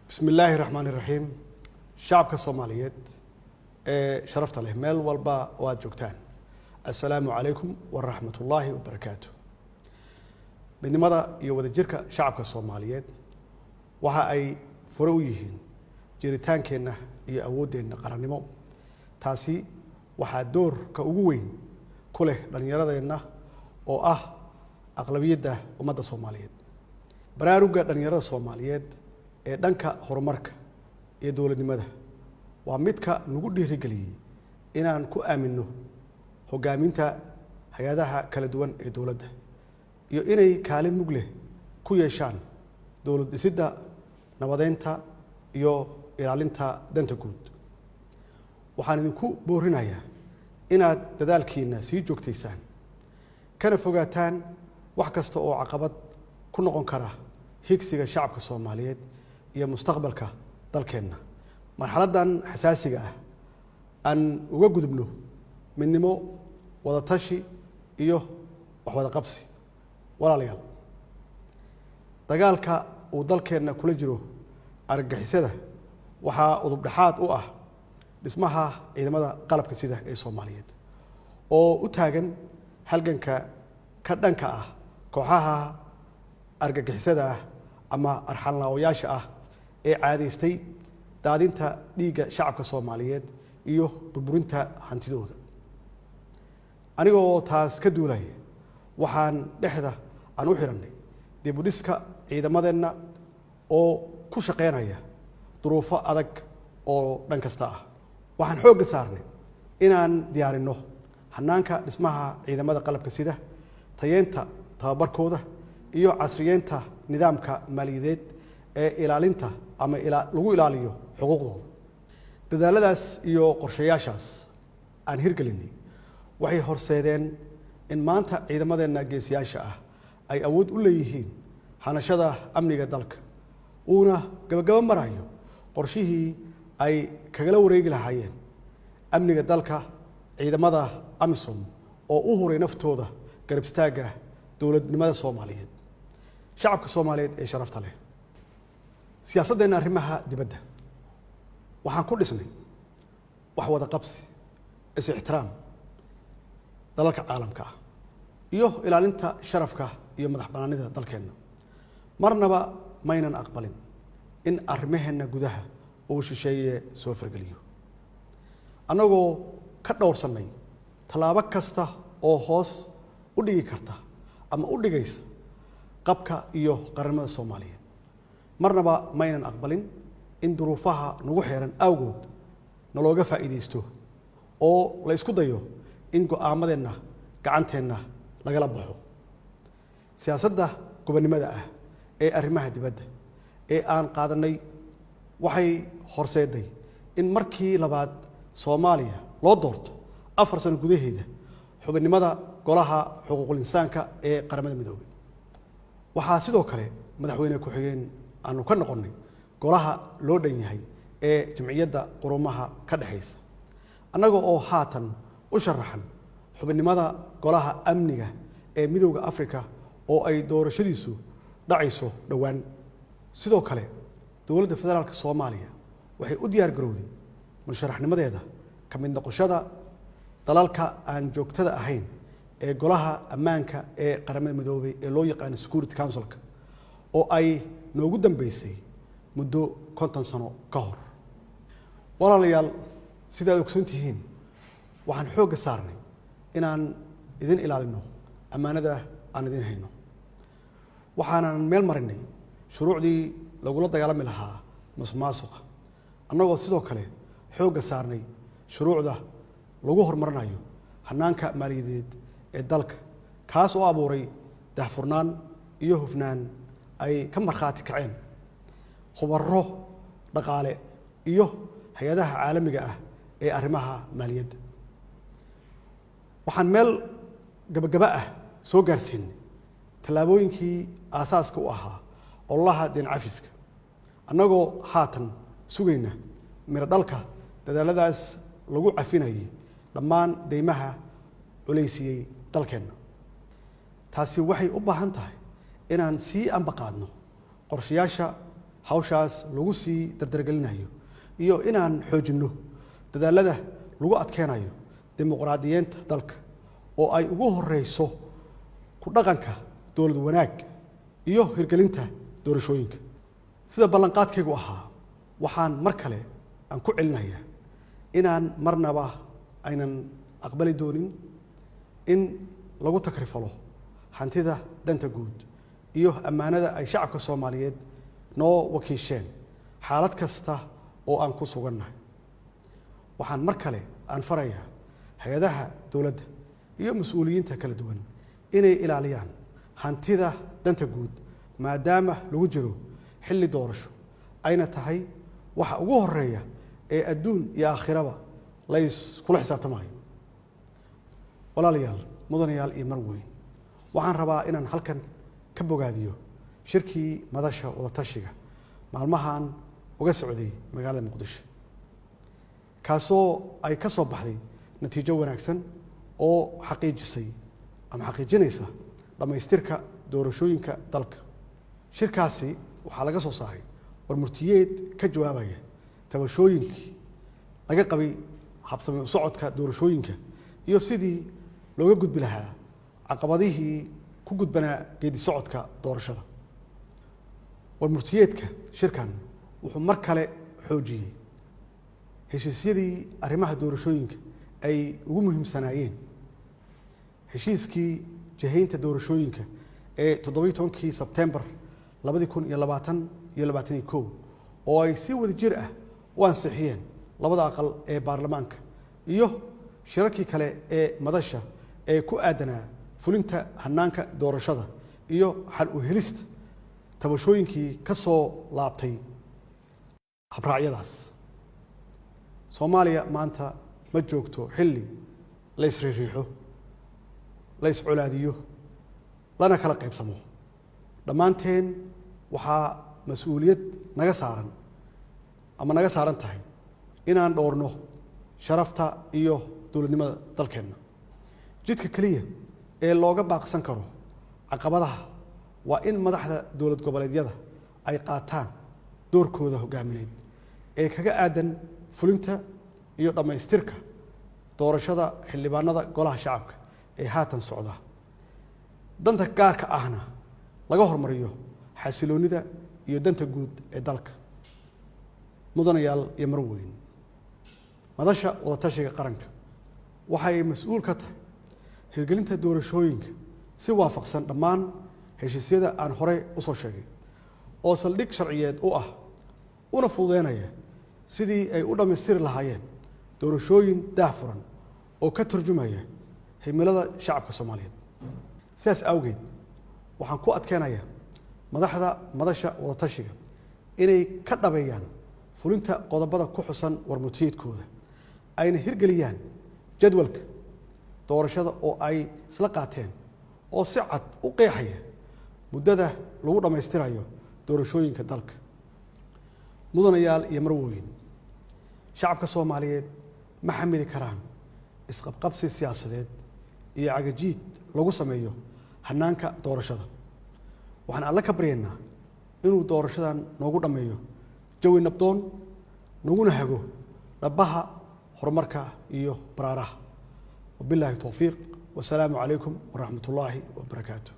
بسم الله الرحمن الرحيم شعبك الصوماليات شرفت له ميل والبا واجوكتان السلام عليكم ورحمة الله وبركاته من ماذا يود جرك شعبك الصوماليات وها أي فرويهن جريتان كنا يأودين قرنمو تاسي وها دور كأوين كله لن يردنا أو أغلبية ده ومدى الصوماليات برارجة لن يرد الصوماليات dhanka horumarka iyo dawladnimada waa midka nagu dhiirigeliyay inaan ku aamino hogaaminta hay'adaha kala duwan ee dawladda iyo inay kaalin mug leh ku yeeshaan dawlad dhisidda nabadeynta iyo ilaalinta danta guud waxaan idinku boorinayaa inaad dadaalkiina sii joogtaysaan kana fogaataan wax kasta oo caqabad ku noqon kara higsiga shacabka Soomaaliyeed iyo mustaqbalka dalkeena marxaladan xasaasiga ah aan uga gudubno midnimo wada tashi iyo wax wada qabsi walaalayaal dagaalka uu dalkeena kula jiro argagixisada waxa udub dhaxaad u ah dhismaha ciidamada qalabka sida ee Soomaaliyeed oo u taagan halganka ka dhanka ah kooxaha argagixisada ama arxanlaawayaasha ah ee caadaystay daadinta dhiigga shacabka Soomaaliyeed iyo burburinta hantidooda anigoo taas ka duulay waxaan dhexda aan u xiranay dib u dhiska ciidamadeena oo ku shaqeynaya duruufo adag oo dhan kasta ah waxaan xoog saarnay inaan diyaarino hanaanka dhismaha ciidamada qalabka sida tayeenta tababarkooda iyo casriyeenta nidaamka maaliyadeed ee ilaalinta ama lagu ilaaliyo xuquuqdooda dadaaladaas iyo qorshayaashaas aan hirgelinay waxay horseedeen in maanta ciidamadeena geesiyaasha ah ay awood u leeyihiin hanashada amniga dalka uuna gabagaba marayo qorshihii ay kagala wareegi lahaayeen amniga dalka ciidamada AMISOM oo u horay naftooda garab istaaga dawladnimada Soomaaliyeed shacabka Soomaaliyeed ee sharafta leh siyaasaddeena arrimaha dibadda waxaan ku dhisnay wax wada qabsi is ixtiraam dalalka caalamka iyo ilaalinta sharafka iyo madaxbannaanida dalkeena marnaba maynan aqbalin in arrimaheena gudaha uu shisheeye soo fargeliyo annagoo ka dhowrsanay tallaabo kasta oo hoos u dhigi karta ama u dhigaysa qabka iyo qaranimada Soomaaliyeed marnaba maynan aqbalin in duruufaha nagu xeeran awgood nalooga faa'iideysto oo la isku dayo in go'aamadeena gacanteena lagala baxo siyaasadda gobonimada ah ee arrimaha dibadda ee aan qaadanay waxay horseeday in markii labaad Soomaaliya loo doorto 4 sano gudaheeda xubinimada golaha xuquuqul insaanka ee qaramada midoobay waxaa sidoo kale madaxweyne ku xigeen aanu ka noqonay golaha loo dhan yahay ee jamciyadda qurumaha ka dhaxaysa annaga oo haatan u sharaxan xubinimada golaha amniga ee midowga Afrika oo ay doorashadiisu dhacayso dhawaan sidoo kale dawladda federaalka Soomaaliya waxay u diyaar garowday musharaxnimadeeda ka mid noqoshada dalalka aan joogtada ahayn ee golaha ammaanka ee qaramada midoobay ee loo yaqaan Security Council-ka oo ay noogu dambeysay muddo 50 sano ka hor walaalayaal sida aad ogsoontihiin waxaan xoog saarnay inaan idin ilaalino amaanada aan idin hayno waxaanan meel marinay shuruucdii lagula dagaalami lahaa musuqmaasuqa annagoo sidoo kale xoog saarnay shuruucda lagu horumarinayo hanaanka maaliyadeed ee dalka kaas oo abuuray daahfurnaan iyo hufnaan ay ka marxaati kaceen khubaro dhaqaale iyo hay'adaha caalamiga ah ee arrimaha maaliyadda waxaan meel gabagaba ah soo gaarsiinay tallaabooyinkii aasaaska u ahaa ololaha deen cafiska annagoo haatan sugayna miro dhalka dadaaladaas lagu cafinayay dhammaan deymaha culeysiyey dalkeena taasi waxay u baahan tahay inaan sii ambaqaadno qorshayaasha hawshaas lagu sii dardargelinayo iyo inaan xoojinno dadaalada lagu adkeenayo dimuqraadiyeynta dalka oo ay ugu horeyso ku dhaqanka dowlad wanaag iyo hirgelinta doorashooyinka sida ballanqaadkaygu ahaa waxaan mar kale aan ku celinayaa inaan marnaba aynan aqbali doonin in lagu takrifalo hantida danta guud iyo ammaanada ay shacabka Soomaaliyeed noo wakiisheen xaalad kasta oo aan ku sugannahay waxaan mar kale aan farayaa hay'adaha dowladda iyo mas'uuliyiinta kala duwan inay ilaaliyaan hantida danta guud maadaama lagu jiro xilli doorasho ayna tahay waxa ugu horeeya ee adduun iyo aakhiraba la iskula xisaabtamayo walaalayaal mudanayaal iyo marweyn waxaan rabaa inaan halkan ka bogaadiyo shirkii madasha wada tashiga maalmahan uga socday magaalada Muqdisho kaasoo ay ka soo baxday natiijo wanaagsan oo xaqiijinaysa dhamaystirka doorashooyinka dalka shirkaasi waxaa laga soo saaray warmurtiyeed ka jawaabaya tabashooyinkii laga qabay habsami u socodka doorashooyinka iyo sidii looga gudbi lahaa caqabadihii ku gudbanaa geedi socodka doorashada warmurtiyeedka shirkan wuxuu mar kale xoojiyey heshiisyadii arrimaha doorashooyinka ay ugu muhiimsanaayeen heshiiskii jahaynta doorashooyinka ee 17 Sebtembar 2021 oo ay si wada jir ah u ansixiyeen labada aqal ee baarlamaanka iyo shirarkii kale ee madasha ee ku aadanaa fulinta hanaanka doorashada iyo xal u helista tabashooyinkii ka soo laabtay habraacyadaas Soomaaliya maanta ma joogto xilli la isriixo la isculaadiyo lana kala qaybsamo dhammaanteen waxaa mas'uuliyad naga saaran tahay inaan dhowrno sharafta iyo dowladnimada dalkeena jidka kaliya ee looga baaqsan karo caqabadaha waa in madaxda dowlad goboleedyada ay qaataan doorkooda hogaamineed ee kaga aadan fulinta iyo dhamaystirka doorashada xildhibaanada golaha shacabka ee haatan socda danta gaarka ahna laga hormariyo xasiloonida iyo danta guud ee dalka mudanayaal iyo marweyn madasha wada tashiga qaranka waxay mas'uul ka tahay hirgelinta doorashooyinka si waafaqsan dhammaan heshiisyada aan hore u soo sheegay oo saldhig sharciyeed u ah una fududeynaya sidii ay u dhamaystiri lahaayeen doorashooyin daahfuran oo ka turjumaya himilada shacabka Soomaaliyeed sidaas awgeed waxaan ku adkeenayaa madaxda madasha wada tashiga inay ka dhabeeyaan fulinta qodobada ku xusan warmurtiyeedkooda ayna hirgeliyaan jadwalka doorashada oo ay isla qaateen oo si cad u qeexaya muddada lagu dhamaystirayo doorashooyinka dalka mudanayaal iyo marweyn shacabka Soomaaliyeed ma xamili karaan isqabqabsi siyaasadeed iyo cagajiid lagu sameeyo hanaanka doorashada waxaan alla ka baryaynaa inuu doorashadan noogu dhameeyo jawi nabdoon naguna hago dhabaha horumarka iyo baraaraha wabillahi tawfiiq wasalaamu calaykum waraxmatullaahi wabarakaatuh